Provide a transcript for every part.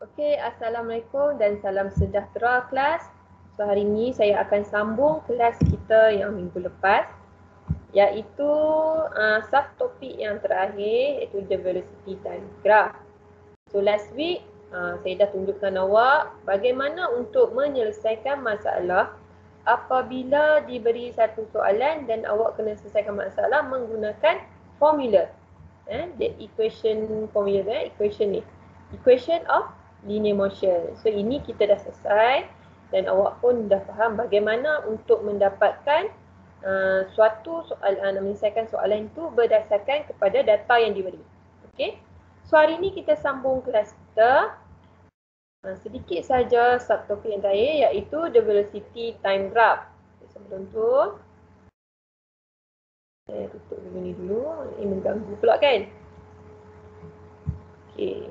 Okey, Assalamualaikum dan salam sejahtera kelas. So hari ini saya akan sambung kelas kita yang minggu lepas, iaitu subtopik yang terakhir, iaitu the velocity time graph. So last week saya dah tunjukkan awak bagaimana untuk menyelesaikan masalah apabila diberi satu soalan dan awak kena selesaikan masalah menggunakan formula. The equation formula, equation of linear motion. So ini kita dah selesai dan awak pun dah faham bagaimana untuk mendapatkan suatu soalan, menyelesaikan soalan itu berdasarkan kepada data yang diberi. Okey. So hari ini kita sambung kelas kita. Sedikit saja subtopik yang terakhir, iaitu the velocity time graph. Sebelum tu saya tutup dulu ni dulu. Ini mengganggu pula kan. Okey.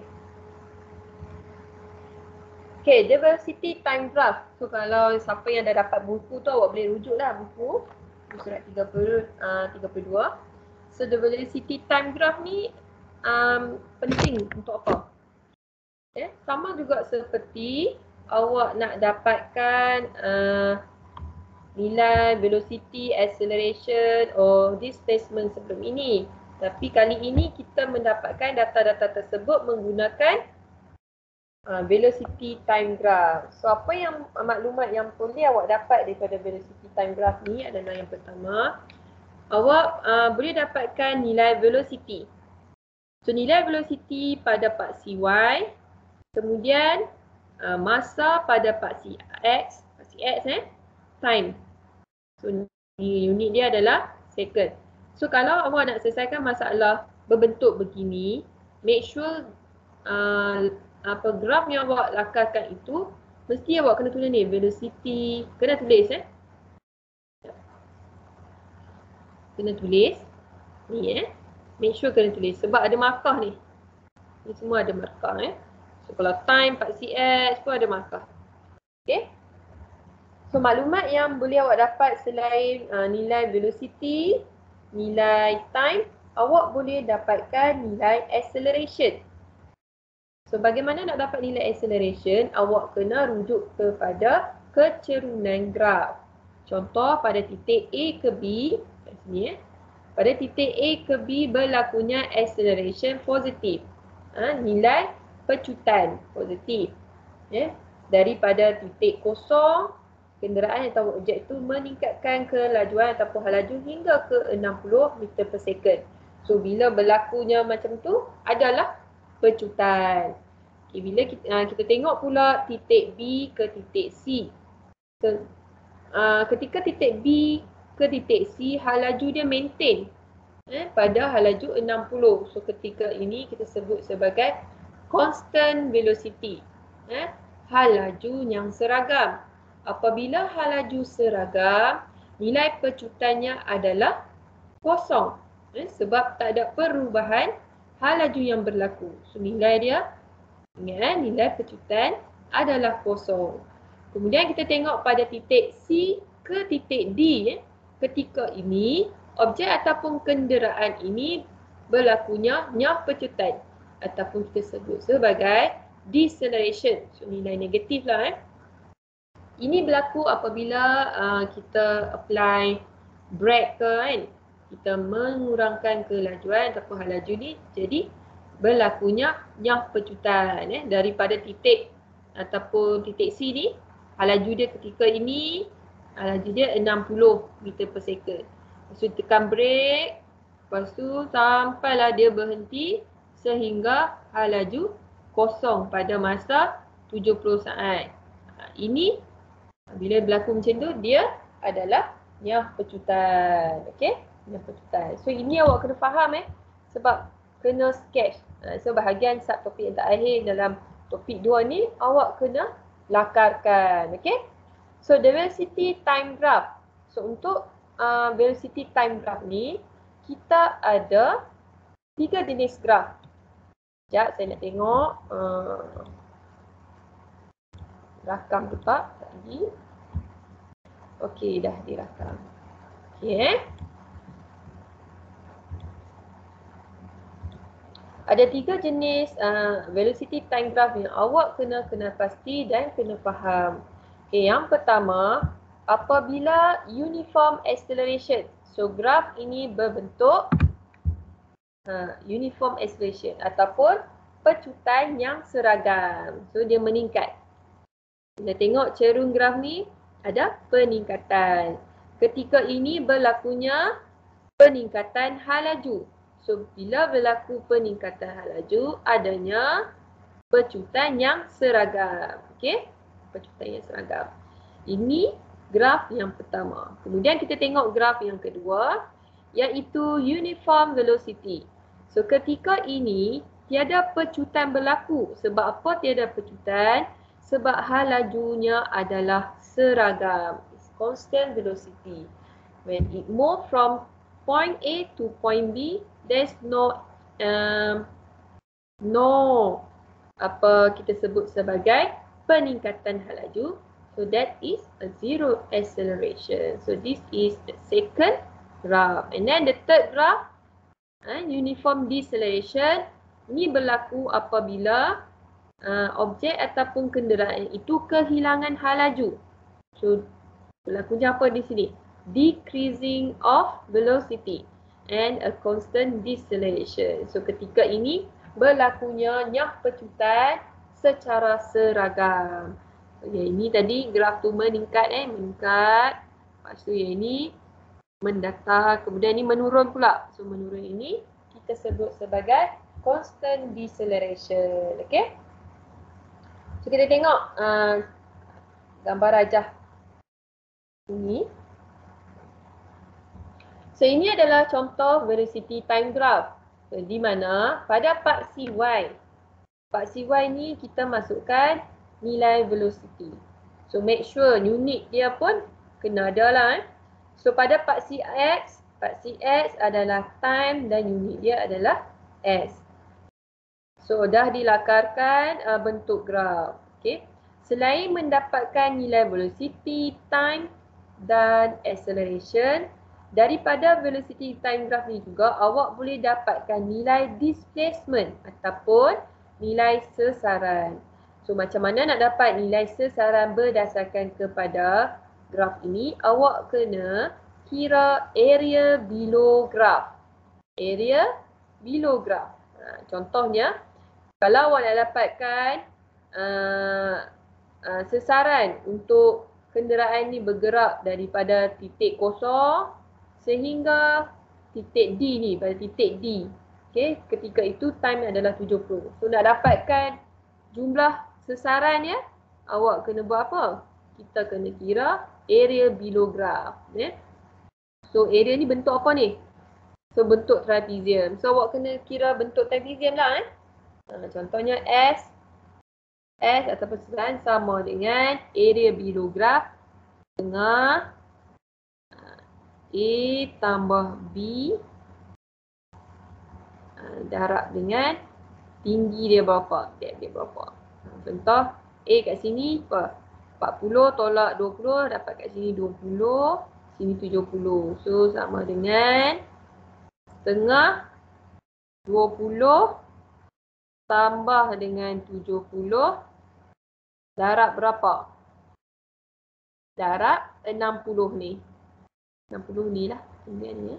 Okay, the velocity time graph. So kalau siapa yang dah dapat buku tu, awak boleh rujuk lah buku surat 32. So the velocity time graph ni penting untuk apa? Sama juga seperti awak nak dapatkan nilai velocity, acceleration or displacement sebelum ini. Tapi kali ini kita mendapatkan data-data tersebut menggunakan velocity time graph. So apa yang maklumat yang boleh awak dapat daripada velocity time graph ni adalah yang pertama, awak boleh dapatkan nilai velocity. So nilai velocity pada paksi Y, kemudian masa pada paksi X, time. So unit dia adalah second. So kalau awak nak selesaikan masalah berbentuk begini, make sure graf yang awak lakarkan itu mesti awak kena tulis ni, velocity, kena tulis kena tulis ni make sure kena tulis sebab ada markah ni semua ada markah so kalau time paksi X pun ada markah. Okay, so maklumat yang boleh awak dapat selain nilai velocity, nilai time, awak boleh dapatkan nilai acceleration. So bagaimana nak dapat nilai acceleration? Awak kena rujuk kepada kecerunan graf. Contoh pada titik A ke B, kat sini pada titik A ke B berlakunya acceleration positif. Nilai pecutan positif. Daripada titik kosong, kenderaan atau objek itu meningkatkan kelajuan ataupun halaju hingga ke 60 meter per second. So bila berlakunya macam tu adalah pecutan. Okay, bila kita tengok pula titik B ke titik C. Ketika titik B ke titik C, halaju dia maintain pada halaju 60. So ketika ini kita sebut sebagai constant velocity. Halaju yang seragam. Apabila halaju seragam, nilai pecutannya adalah kosong. Sebab tak ada perubahan halaju yang berlaku. So nilai dia, ingat nilai pecutan adalah kosong. Kemudian kita tengok pada titik C ke titik D. Ketika ini, objek ataupun kenderaan ini berlakunya pecutan. Ataupun kita sebut sebagai deceleration. So nilai negatif lah. Ini berlaku apabila kita apply brake ke kan. Kita mengurangkan kelajuan ataupun halaju ni, jadi berlakunya pecutan daripada titik ataupun titik C ni, halaju dia ketika ini halaju dia 60 meter per second. Lepas tu tekan brake, lepas tu sampailah dia berhenti sehingga halaju kosong pada masa 70 saat. Ini bila berlaku macam tu, dia adalah pecutan. Okey, pecutan. So ini awak kena faham sebab kena sketch. So bahagian subtopik yang terakhir dalam topik 2 ni awak kena lakarkan. Okey. So the velocity time graph. So untuk velocity time graph ni kita ada 3 jenis graf. Sekejap saya nak tengok. Rakam tempat tadi. Okey, dah dirakam. Okey. Ada 3 jenis velocity time graph yang awak kena pasti dan kena faham. Okay, yang pertama, apabila uniform acceleration. So, graf ini berbentuk uniform acceleration ataupun pecutan yang seragam. So, dia meningkat. Kita tengok cerun graf ni ada peningkatan. Ketika ini berlakunya peningkatan hal laju. So, bila berlaku peningkatan hal laju, adanya pecutan yang seragam. Okey? Pecutan yang seragam. Ini graf yang pertama. Kemudian kita tengok graf yang kedua, iaitu uniform velocity. So, ketika ini tiada pecutan berlaku. Sebab apa tiada pecutan? Sebab hal lajunya adalah seragam. It's constant velocity. When it move from point A to point B, there's no apa kita sebut sebagai peningkatan hal laju. So that is a zero acceleration. So this is the second graph. And then the third graph, uniform deceleration. Ini berlaku apabila objek ataupun kenderaan itu kehilangan hal laju. So berlakunya apa di sini? Decreasing of velocity and a constant deceleration. So ketika ini berlakunya pecutan secara seragam. Yang ini tadi graf tu meningkat meningkat. Lepas tu yang ini mendatar, kemudian ini menurun pula. So menurun ini kita sebut sebagai constant deceleration. Okey? So kita tengok gambar rajah ini. So ini adalah contoh velocity time graph. So, di mana pada paksi Y. Paksi Y ni kita masukkan nilai velocity. So make sure unit dia pun kena ada lah. So pada paksi X adalah time dan unit dia adalah S. So dah dilakarkan bentuk graf. Okay. Selain mendapatkan nilai velocity, time dan acceleration, daripada velocity time graph ni juga awak boleh dapatkan nilai displacement ataupun nilai sesaran. So macam mana nak dapat nilai sesaran berdasarkan kepada graf ini? Awak kena kira area below graph. Area below graph. Contohnya, kalau awak nak dapatkan sesaran untuk kenderaan ni bergerak daripada titik kosong sehingga titik D ni, pada titik D. Okay, ketika itu time adalah 70. So nak dapatkan jumlah sesaran ya, awak kena buat apa? Kita kena kira area below graph. So area ni bentuk apa ni? So bentuk trapezium. So awak kena kira bentuk trapezium lah. Contohnya S ataupun sesaran sama dengan area below graph tengah A tambah B darab dengan tinggi dia berapa, depth dia berapa. Contoh A kat sini apa? 40 tolak 20 dapat kat sini 20, sini 70. So sama dengan setengah 20 tambah dengan 70 darab berapa? Darab 60 ni. 60 ni lah. Kemudian ni.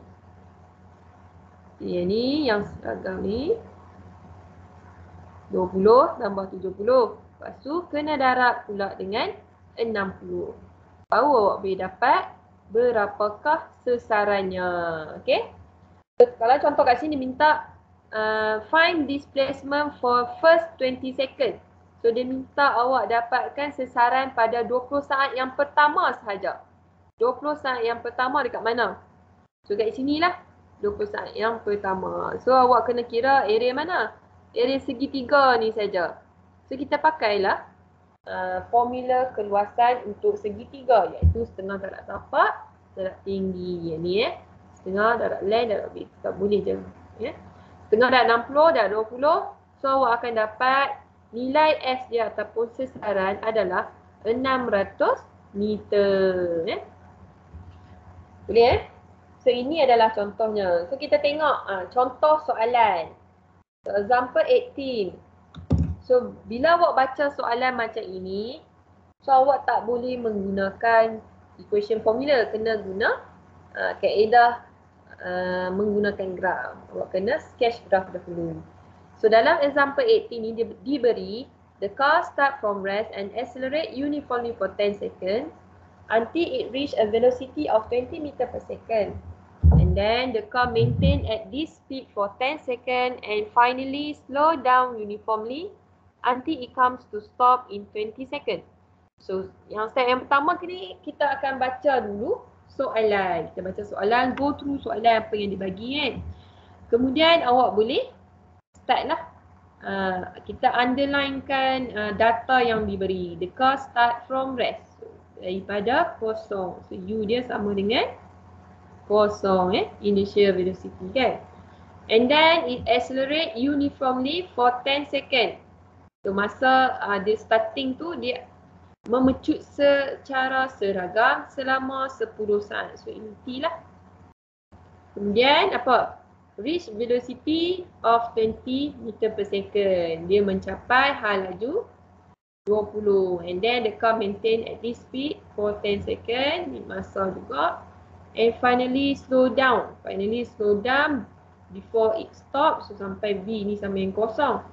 Yang ni yang seragam ni 20 tambah 70. Lepas tu kena darab pula dengan 60. Baru awak boleh dapat berapakah sesarannya. Okey? Kalau contoh kat sini minta find displacement for first 20 second. So dia minta awak dapatkan sesaran pada 20 saat yang pertama sahaja. 20 saat yang pertama dekat mana? So kat sinilah 20 saat yang pertama. So awak kena kira area mana? Area segitiga ni saja. So kita pakailah formula keluasan untuk segitiga, iaitu setengah darab tapak darab tinggi. Yang ni setengah darab length darab width. Tak boleh je. Setengah darab 60 darab 20. So awak akan dapat nilai S dia ataupun sesaran adalah 600 meter. Boleh So ini adalah contohnya. So kita tengok contoh soalan. So, example 18. So, bila awak baca soalan macam ini, so awak tak boleh menggunakan equation formula. Kena guna kaedah menggunakan graf. Awak kena sketch graf dahulu. So, dalam example 18 ni dia diberi the car start from rest and accelerate uniformly for 10 seconds until it reach a velocity of 20 meter per second. And then the car maintain at this speed for 10 seconds and finally slow down uniformly until it comes to stop in 20 seconds. So, yang step yang pertama ni kita akan baca dulu soalan. Kita baca soalan, go through soalan apa yang dibagi kan. Kemudian awak boleh start lah. Kita underlinekan data yang diberi. The car start from rest. So, daripada kosong. So, U dia sama dengan kosong initial velocity kan. And then it accelerate uniformly for 10 second. So masa dia starting tu dia memecut secara seragam selama 10 saat. So inti lah. Kemudian apa? Reach velocity of 20 meter per second. Dia mencapai hal laju 20. And then the car maintain at this speed for 10 second. Masa juga. And finally slow down. Before it stop. So sampai V ni sama yang kosong.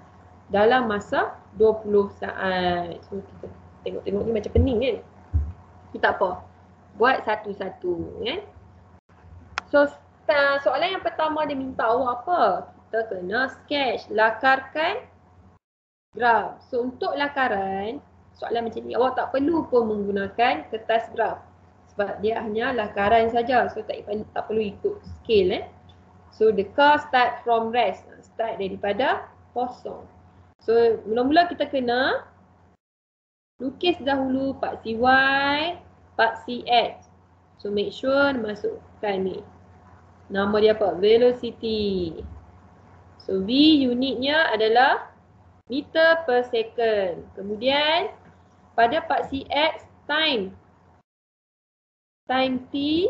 Dalam masa 20 saat. So kita tengok-tengok ni macam pening kan. Kita apa? Buat satu-satu kan. So soalan yang pertama dia minta awak apa? Kita kena sketch. Lakarkan graf. So untuk lakaran soalan macam ni awak tak perlu pun menggunakan kertas graf. Sebab dia hanya lakaran saja. So tak perlu ikut scale So the car start from rest. Start daripada kosong. So mula-mula kita kena lukis dahulu paksi Y, paksi X. So make sure masukkan ni. Nama dia apa? Velocity. So V unitnya adalah meter per second. Kemudian pada paksi X time T,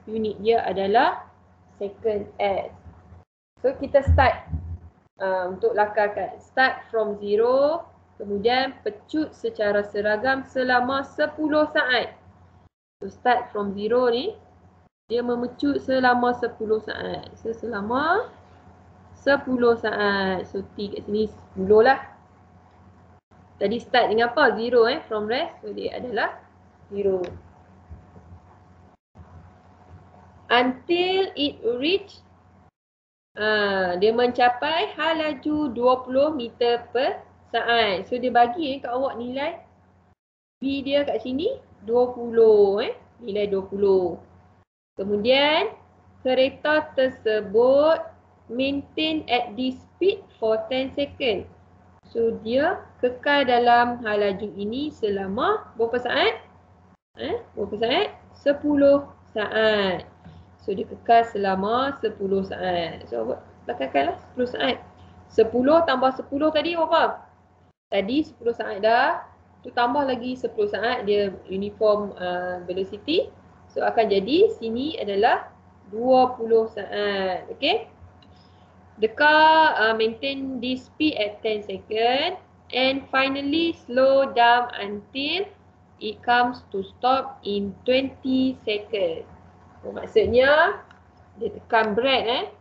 unit dia adalah second S. So kita start untuk lakarkan. Start from 0, kemudian pecut secara seragam selama 10 saat. So start from 0 ni, dia memecut selama 10 saat. So selama 10 saat. So T kat sini 10 lah. Tadi start dengan apa? 0 from rest. So dia adalah 0. Until it reach, dia mencapai hal laju 20 meter per saat. So dia bagi kat awak nilai V dia kat sini 20 nilai 20. Kemudian kereta tersebut maintain at this speed for 10 second. So dia kekal dalam hal laju ini selama berapa saat? Berapa saat? 10 saat. So dia kekal selama 10 saat. So awak lakarkanlah 10 saat. 10 tambah 10 tadi berapa? Tadi 10 saat dah. Tu tambah lagi 10 saat dia uniform velocity. So akan jadi sini adalah 20 saat. Okay. The car maintain this speed at 10 second. And finally slow down until it comes to stop in 20 second. Maksudnya dia tekan brake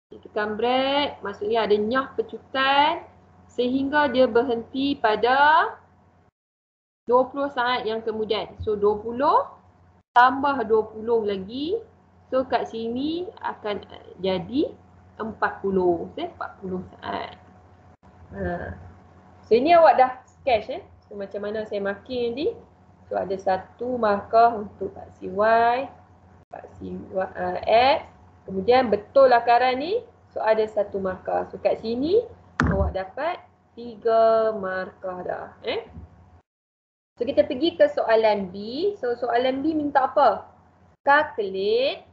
Dia tekan brake, maksudnya ada nyah pecutan sehingga dia berhenti pada 20 saat yang kemudian. So 20 tambah 20 lagi. So kat sini akan jadi 40. 40 saat. So ini awak dah sketch So macam mana saya marking nanti. So ada satu markah untuk paksi Y, paksi X. Kemudian betul lakaran ni. So ada satu markah. So kat sini awak dapat 3 markah dah. So kita pergi ke soalan B. So soalan B minta apa? Calculate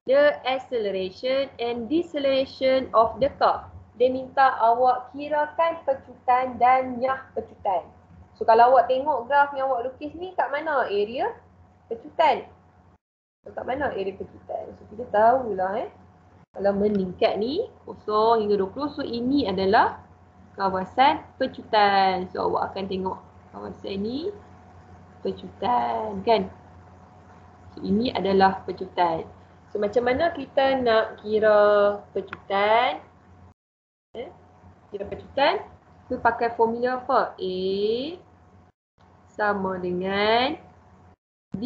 the acceleration and deceleration of the car. Dia minta awak kirakan pecutan dan nyah pecutan. So kalau awak tengok graf yang awak lukis ni, kat mana area pecutan? So kat mana area pecutan? So kita tahulah Kalau meningkat ni 0 hingga 20. So ini adalah kawasan pecutan. So awak akan tengok kawasan ni pecutan kan. So ini adalah pecutan. So macam mana kita nak kira pecutan? Kira pecutan. So pakai formula apa? A sama dengan V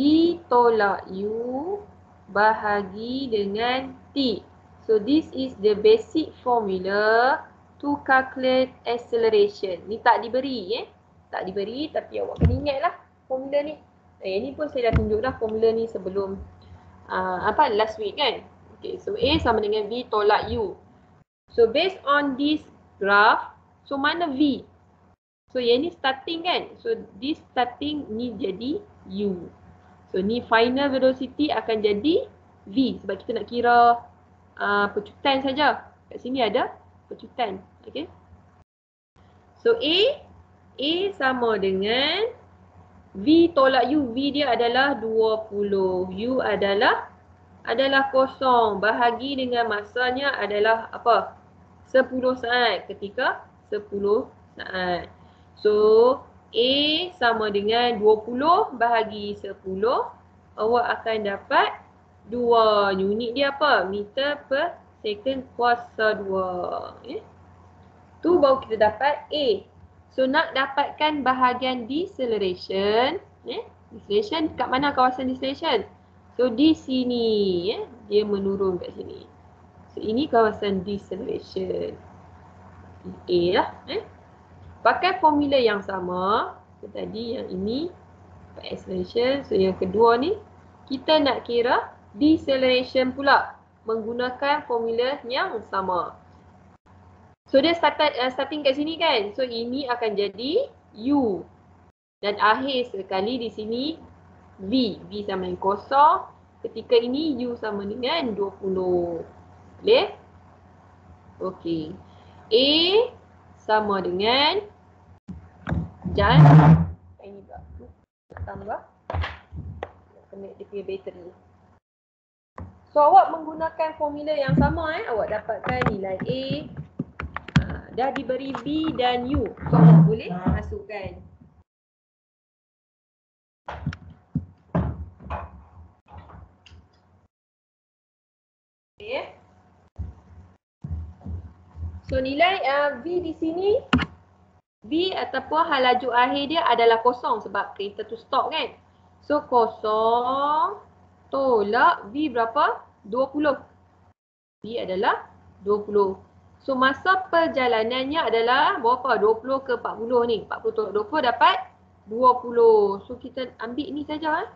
tolak U bahagi dengan T. So this is the basic formula to calculate acceleration. Ni tak diberi Tak diberi tapi awak kena ingatlah formula ni. Ni pun saya dah tunjuk dah formula ni sebelum last week kan. Okay, so A sama dengan V tolak U. So based on this graph, so mana V? So yang ni starting kan. So this starting ni jadi U. So ni final velocity akan jadi V sebab kita nak kira pecutan saja. Kat sini ada pecutan. Okay. So A sama dengan V tolak U. V dia adalah 20. U adalah 0. Bahagi dengan masanya adalah apa? 10 saat ketika 10 saat. So A sama dengan 20 bahagi 10. Awak akan dapat 2. Unit dia apa? Meter per second kuasa 2. Tu baru kita dapat A. So nak dapatkan bahagian deceleration. Deceleration kat mana kawasan deceleration? So di sini. Dia menurun kat sini. So ini kawasan deceleration. A lah. Pakai formula yang sama. So tadi yang ini acceleration. So yang kedua ni kita nak kira deceleration pula menggunakan formula yang sama. So dia starting kat sini kan. So ini akan jadi U. Dan akhir sekali di sini V. V sama dengan 0. Ketika ini U sama dengan 20. Boleh? Okey. A sama dengan ini pula. Tambah. Connect dia punya bateri. So awak menggunakan formula yang sama awak dapatkan nilai A. Dah diberi B dan U. So awak boleh masukkan. Okay. So nilai V di sini V ataupun hal laju akhir dia adalah 0 sebab kereta tu stop kan. So 0 tolak V berapa? 20. V adalah 20. So masa perjalanannya adalah berapa? 20 ke 40 ni. 40 tolak 20 dapat 20. So kita ambil ni saja.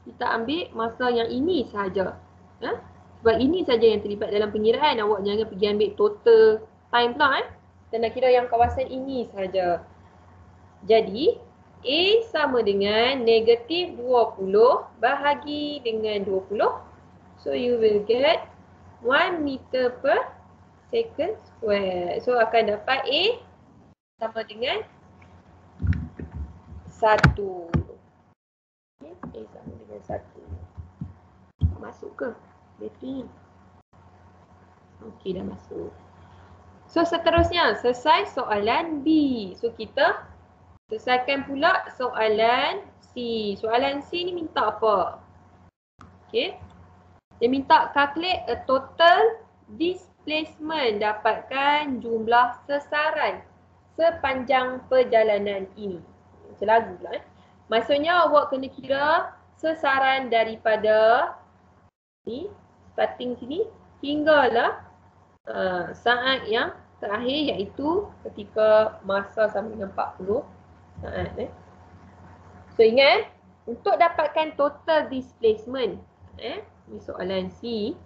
Kita ambil masa yang ini saja. Sebab ini saja yang terlibat dalam pengiraan. Awak jangan pergi ambil total time pula. Kita nak kira yang kawasan ini saja. Jadi A sama dengan negatif 20 bahagi dengan 20. So you will get 1 meter per second square. So akan dapat A sama dengan 1. A sama dengan 1. Masuk ke bateri ni? Okey, dah masuk. So seterusnya selesai soalan B. So kita selesaikan pula soalan C. Soalan C ni minta apa? Okey. Dia minta calculate a total displacement, dapatkan jumlah sesaran sepanjang perjalanan ini. Macam lagu pula. Maksudnya awak kena kira sesaran daripada ni, starting sini hinggalah saat yang terakhir iaitu ketika masa sama dengan 40 saat. So ingat, untuk dapatkan total displacement, ni soalan C.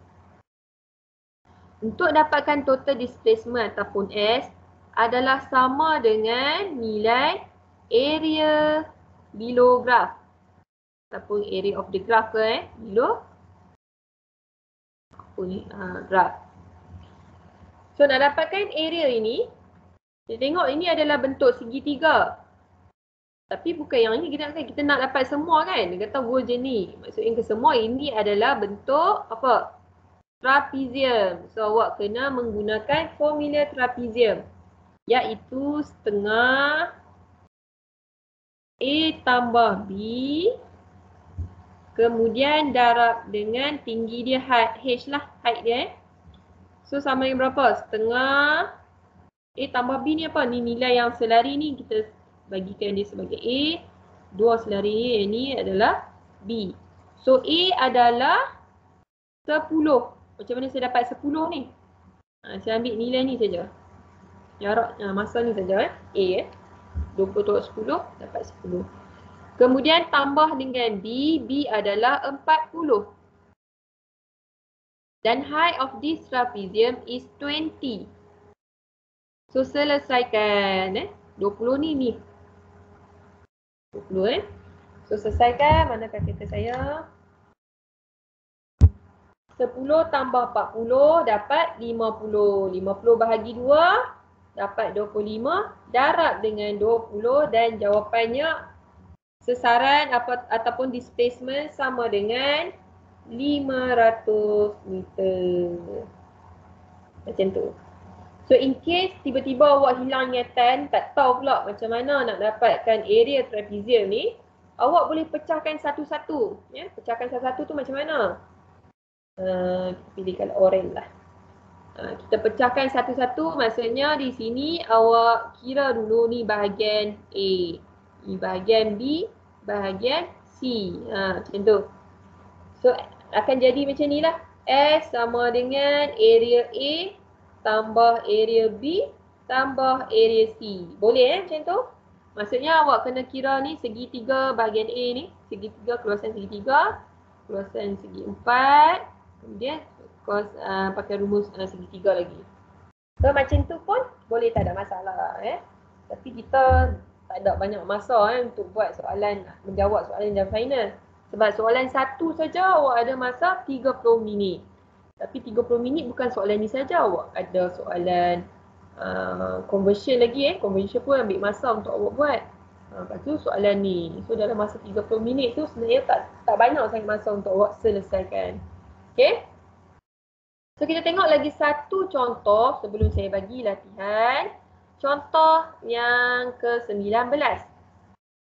Untuk dapatkan total displacement ataupun S adalah sama dengan nilai area below graph ataupun area of the graph ke below graph. So nak dapatkan area ini, kita tengok ini adalah bentuk segitiga. Tapi bukan yang ini kita nak dapat semua kan. Dia kata version ni. Maksudnya ke semua ini adalah bentuk apa? trapezium. So awak kena menggunakan formula trapezium, iaitu setengah A tambah B, kemudian darab dengan tinggi dia H lah, height dia. So sama yang berapa? Setengah A tambah B ni apa? Ni nilai yang selari ni kita bagikan dia sebagai A. Dua selari ni adalah B. So A adalah 10. Macam mana saya dapat 10 ni? Saya ambil nilai ni saja. Jarak masa ni saja A 20 tolak 10 dapat 10. Kemudian tambah dengan B. B adalah 40. Dan height of this trapezium is 20. So selesaikan 20 ni 20 So selesaikan, mana kalkulator saya? 10 tambah 40 dapat 50. 50 bahagi 2 dapat 25. Darab dengan 20 dan jawapannya sesaran ataupun displacement sama dengan 500 meter. Macam tu. So in case tiba-tiba awak hilang ingatan, tak tahu pula macam mana nak dapatkan area trapezium ni, awak boleh pecahkan satu-satu. Pecahkan satu-satu tu macam mana? Kita pilihkan orange lah. Kita pecahkan satu-satu, maksudnya di sini awak kira dulu ni bahagian A, ni bahagian B, bahagian C. Macam tu. So akan jadi macam ni lah. S sama dengan area A tambah area B tambah area C. Boleh macam tu? Maksudnya awak kena kira ni segitiga bahagian A ni. Segitiga, keluasan segitiga. Keluasan segi 4. Kemudian pakai rumus segitiga lagi. So macam tu pun boleh, tak ada masalah. Tapi kita tak ada banyak masa untuk buat soalan, menjawab soalan jam final. Sebab soalan satu saja awak ada masa 30 minit. Tapi 30 minit bukan soalan ni saja, awak ada soalan conversion lagi. Conversion pun ambil masa untuk awak buat. Lepas tu soalan ni. So dalam masa 30 minit tu sebenarnya tak banyak sangat masa untuk awak selesaikan. Okay. So kita tengok lagi satu contoh sebelum saya bagi latihan. Contoh yang ke-19.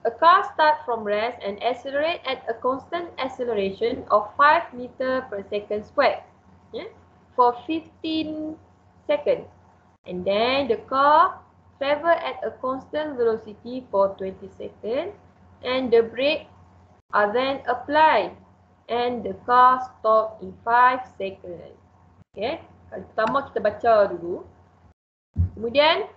A car start from rest and accelerate at a constant acceleration of 5 meter per second squared for 15 seconds. And then the car travel at a constant velocity for 20 seconds and the brake are then applied and the car stop in 5 seconds. Okay, kali pertama kita baca dulu. Kemudian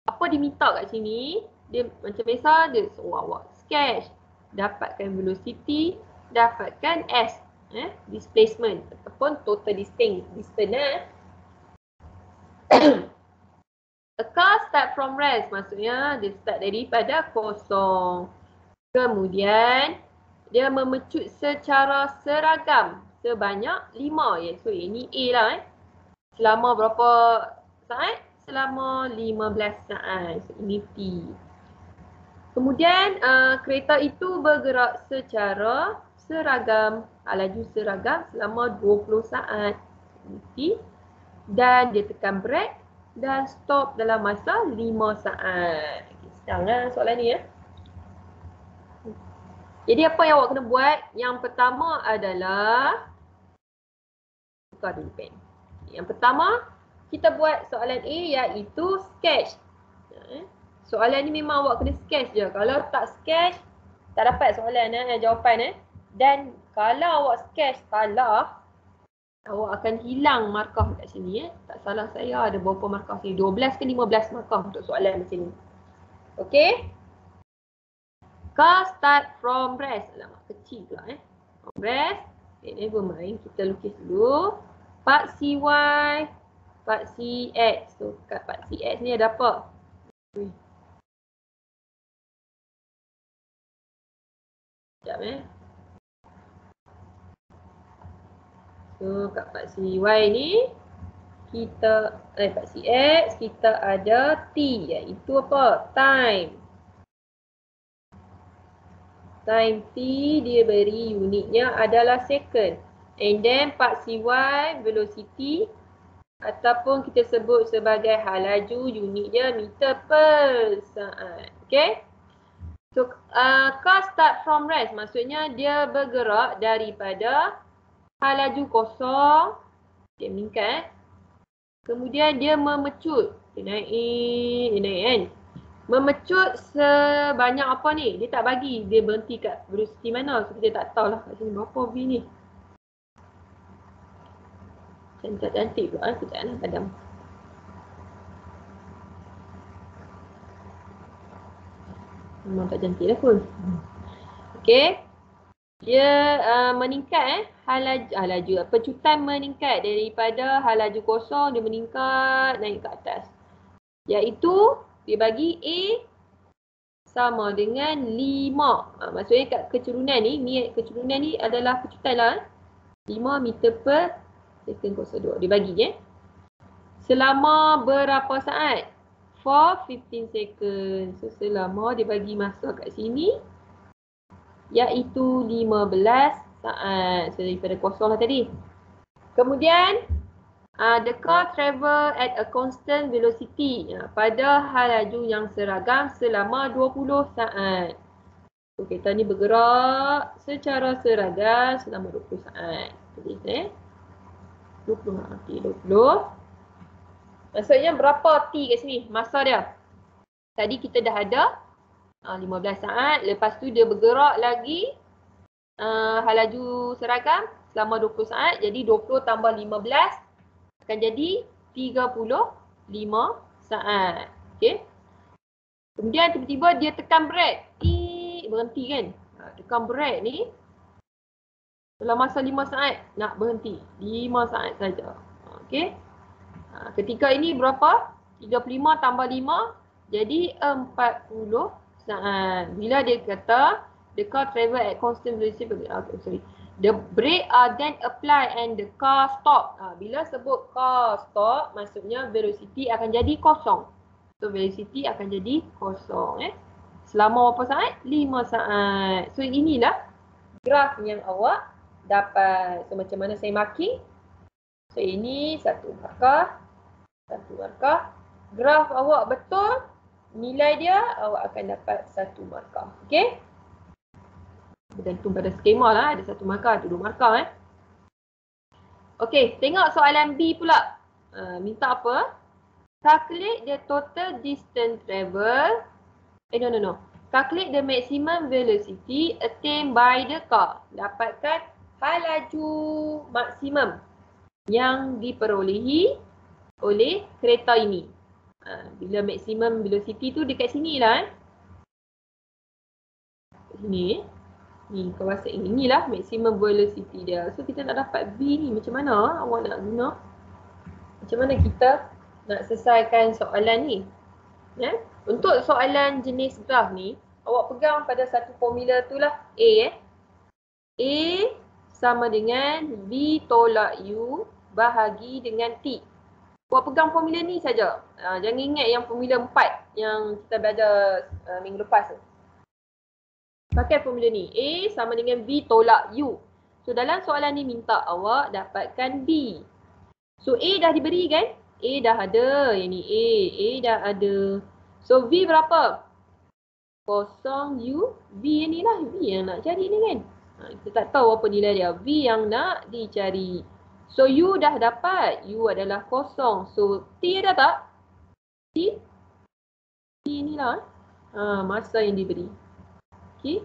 apa diminta kat sini? Dia macam biasa, dia suruh awak sketch, dapatkan velocity, dapatkan S, displacement ataupun total distance. A car start from rest, maksudnya dia start daripada kosong. Kemudian dia memecut secara seragam sebanyak 5. So ini A lah. Selama berapa saat? Selama 15 saat. So ini T. Kemudian kereta itu bergerak secara seragam, laju seragam selama 20 saat. T. Dan dia tekan brake dan stop dalam masa 5 saat. Senang soalan ni Jadi apa yang awak kena buat? Yang pertama adalah tukar dulu pen. Yang pertama kita buat soalan A, iaitu sketch. Soalan ni memang awak kena sketch je. Kalau tak sketch, tak dapat soalan jawapan. Dan kalau awak sketch salah, awak akan hilang markah kat sini. Tak salah saya ada berapa markah sini? 12 ke 15 markah untuk soalan macam ni. Okey? Car start from rest. Alamak, kecil pula From rest. Okay, never mind. Kita lukis dulu. Part CY. Part CX. So, kat part CX ni ada apa? Sekejap So, kat part CY ni, kita, part CX, kita ada T, iaitu apa? Time. Time T dia beri unitnya adalah second. And then part CY velocity ataupun kita sebut sebagai hal laju, unit dia meter per saat. Okay. So car start from rest, maksudnya dia bergerak daripada hal laju kosong, dia meningkat. Kemudian dia memecut, dia naik kan. Memecut sebanyak apa ni? Dia tak bagi, dia berhenti kat velocity mana. So kita tak tahulah kat sini berapa V ni. Cantik-cantik pula sekejap lah padam. Memang tak cantik lah pun. Okay. Dia meningkat laju. Pecutan meningkat daripada hal laju kosong, dia meningkat naik ke atas. Iaitu dia bagi A sama dengan 5. Maksudnya kat kecurunan ni kecurunan ni adalah pecutan lah. 5 meter per second kuasa 2. Dia bagi selama berapa saat? For 15 seconds. So selama dia bagi masa kat sini iaitu 15 saat. So daripada kosong lah tadi. Kemudian the car travel at a constant velocity pada hal laju yang seragam selama 20 saat. So kereta ni bergerak secara seragam selama 20 saat. Jadi 20. Okay, 20. Maksudnya berapa T kat sini? Masa dia. Tadi kita dah ada 15 saat. Lepas tu dia bergerak lagi hal laju seragam selama 20 saat. Jadi 20 tambah 15 akan jadi 35 saat. Okay. Kemudian tiba-tiba dia tekan brake. Berhenti kan. Tekan brake ni dalam masa 5 saat nak berhenti. 5 saat saja. Okay. Ketika ini berapa? 35 tambah 5 jadi 40 saat. Bila dia kata the car travel at constant velocity. The brake are then applied and the car stop. Bila sebut car stop, maksudnya velocity akan jadi kosong. So velocity akan jadi kosong. Selama berapa saat? 5 saat. So inilah graf yang awak dapat. So macam mana saya marking? So ini satu markah. Graf awak betul, nilai dia awak akan dapat 1 markah. Okey? Bergantung pada skema lah. Ada 1 markah, ada 2 markah. Okey, tengok soalan B pula. Minta apa? Calculate the total distance travel. No. Calculate the maximum velocity attained by the car. Dapatkan hal laju maksimum yang diperolehi oleh kereta ini. Bila maximum velocity tu dekat sini lah. Sini. Ni kawasan ini lah maximum velocity dia. So kita nak dapat V ni macam mana awak nak guna? Macam mana kita nak selesaikan soalan ni? Untuk soalan jenis graf ni, awak pegang pada satu formula tu lah A. A sama dengan V tolak U bahagi dengan T. Awak pegang formula ni saja. Jangan ingat yang formula 4 yang kita belajar minggu lepas tu. Pakai formula ni. A sama dengan V tolak U. So dalam soalan ni minta awak dapatkan B. So A dah diberi kan? A dah ada. Yang ni A. A dah ada. So V berapa? 0 U. V yang ni lah. V yang nak cari ni kan? Kita tak tahu apa nilai dia. V yang nak dicari. So U dah dapat. U adalah 0. So T ada tak? T? T ni lah. Masa yang diberi. Okay.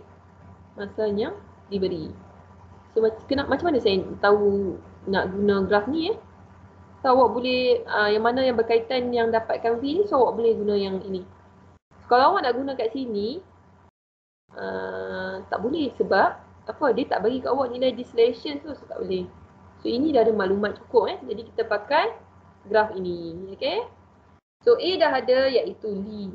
Masa yang diberi. So macam mana saya tahu nak guna graf ni So awak boleh, yang mana yang berkaitan yang dapatkan V ni, so awak boleh guna yang ini. So, kalau awak nak guna kat sini, tak boleh sebab apa, dia tak bagi kat awak nilai distillation tu, so tak boleh. So ini dah ada maklumat cukup jadi kita pakai graf ini. Okay. So A dah ada iaitu 5.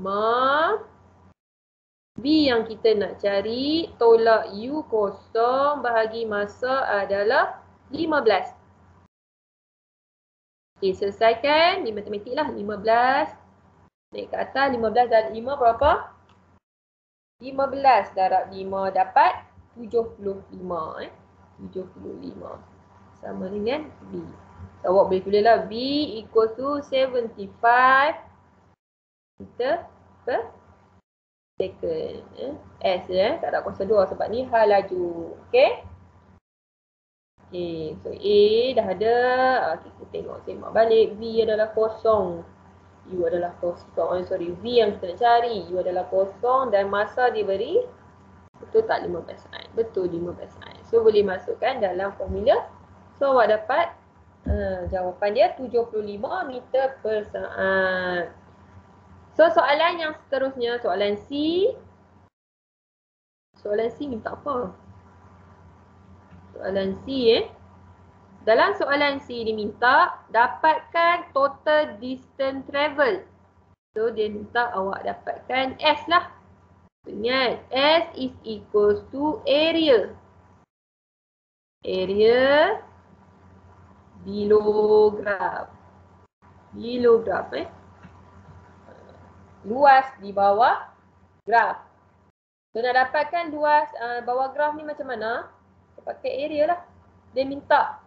B yang kita nak cari tolak U kosong bahagi masa adalah 15. Okay, selesaikan. Di matematik lah 15. Naik ke atas 15 darab 5 berapa? 15 darab 5 dapat 75. 75. sama dengan V. So, awak boleh tulislah V equal to 75 meter per second. S tak ada kuasa 2 sebab ni hal laju. Okay. Okay, so A dah ada. Kita tengok semak balik. V adalah kosong. U adalah kosong. V yang kita nak cari. U adalah kosong dan masa diberi. Betul tak 15 saat? Betul 15 saat. So boleh masukkan dalam formula. So awak dapat jawapan dia 75 meter per saat. So soalan yang seterusnya, soalan C. Soalan C minta apa? Soalan C Dalam soalan C diminta dapatkan total distance travel. So dia minta awak dapatkan S lah. Ingat, S is equals to area. Area below graph. Below graph luas di bawah graf. So nak dapatkan luas bawah graf ni macam mana? Kita pakai area lah. Dia minta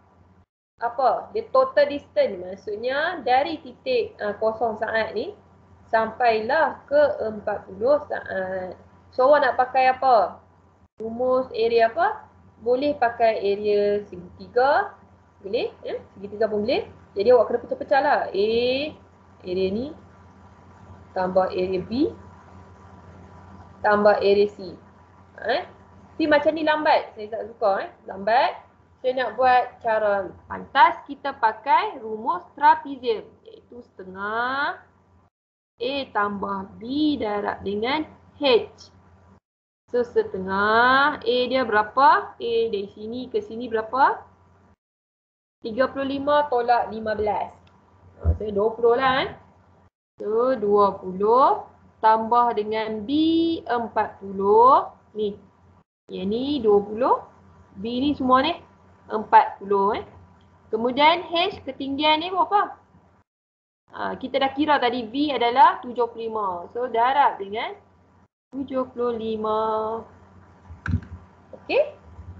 apa? Dia total distance. Maksudnya dari titik 0 saat ni sampailah ke 40 saat. So awak nak pakai apa? Rumus area apa? Boleh pakai area segitiga. Boleh. Segitiga pun boleh. Jadi awak kena pecah-pecah lah. A, area ni. Tambah area B. Tambah area C. Tapi macam ni lambat. Saya tak suka. Lambat. Saya nak buat cara pantas. Kita pakai rumus trapezium. Iaitu setengah A tambah B darab dengan H. So setengah A dia berapa? A dari sini ke sini berapa? 35 tolak 15. Saya 20 lah. So 20 tambah dengan B 40. Ni. Yang ni 20. B ni semua ni 40 Kemudian H ketinggian ni berapa? Kita dah kira tadi V adalah 75. So darab dengan 75. Okey.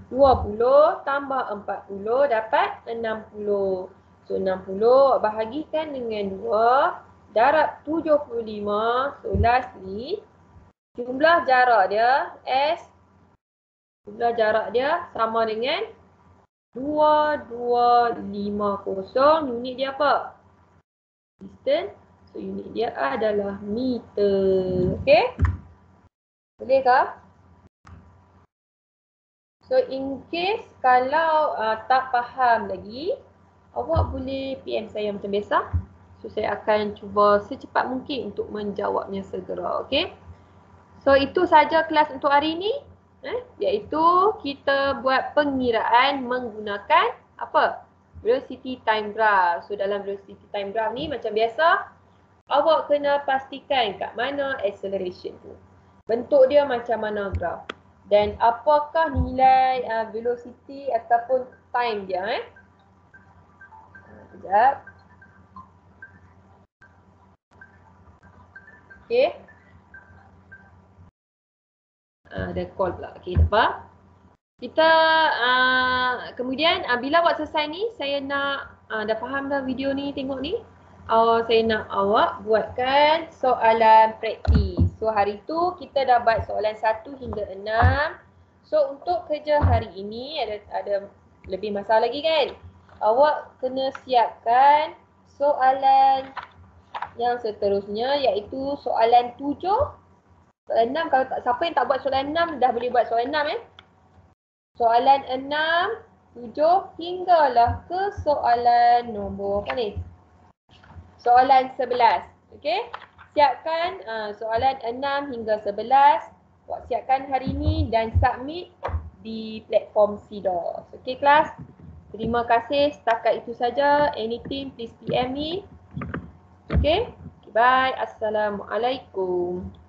20 tambah 40 dapat 60. So 60 bahagikan dengan 2. Darab 75. So last ni. Jumlah jarak dia S. Jumlah jarak dia sama dengan 2250. Unit dia apa? Distance. So unit dia adalah meter. Okay? Bolehkah? So in case kalau tak faham lagi, awak boleh PM saya macam biasa. So saya akan cuba secepat mungkin untuk menjawabnya segera. Okay? So itu saja kelas untuk hari ini. Iaitu kita buat pengiraan menggunakan apa? Velocity time graph. So dalam velocity time graph ni macam biasa, awak kena pastikan kat mana acceleration tu. Bentuk dia macam mana graf. Dan apakah nilai velocity ataupun time dia. Sekejap. Okay. Ada call pula. Okay, tak apa. Kita kemudian bila awak selesai ni, saya nak dah faham dah video ni, tengok ni. Saya nak awak buatkan soalan praktis. So hari tu kita dah buat soalan 1 hingga 6. So untuk kerja hari ini ada lebih masalah lagi kan. Awak kena siapkan soalan yang seterusnya iaitu soalan 7. Soalan 6, kalau tak, siapa yang tak buat soalan 6 dah boleh buat soalan 6 Soalan 6, 7 hinggalah ke soalan nombor apa ni? Soalan 11. Okey? Siapkan soalan 6 hingga 11. Awak siapkan hari ini dan submit di platform SIDOS. Okey kelas? Terima kasih. Setakat itu saja. Anything please PM me. Okey? Bye. Assalamualaikum.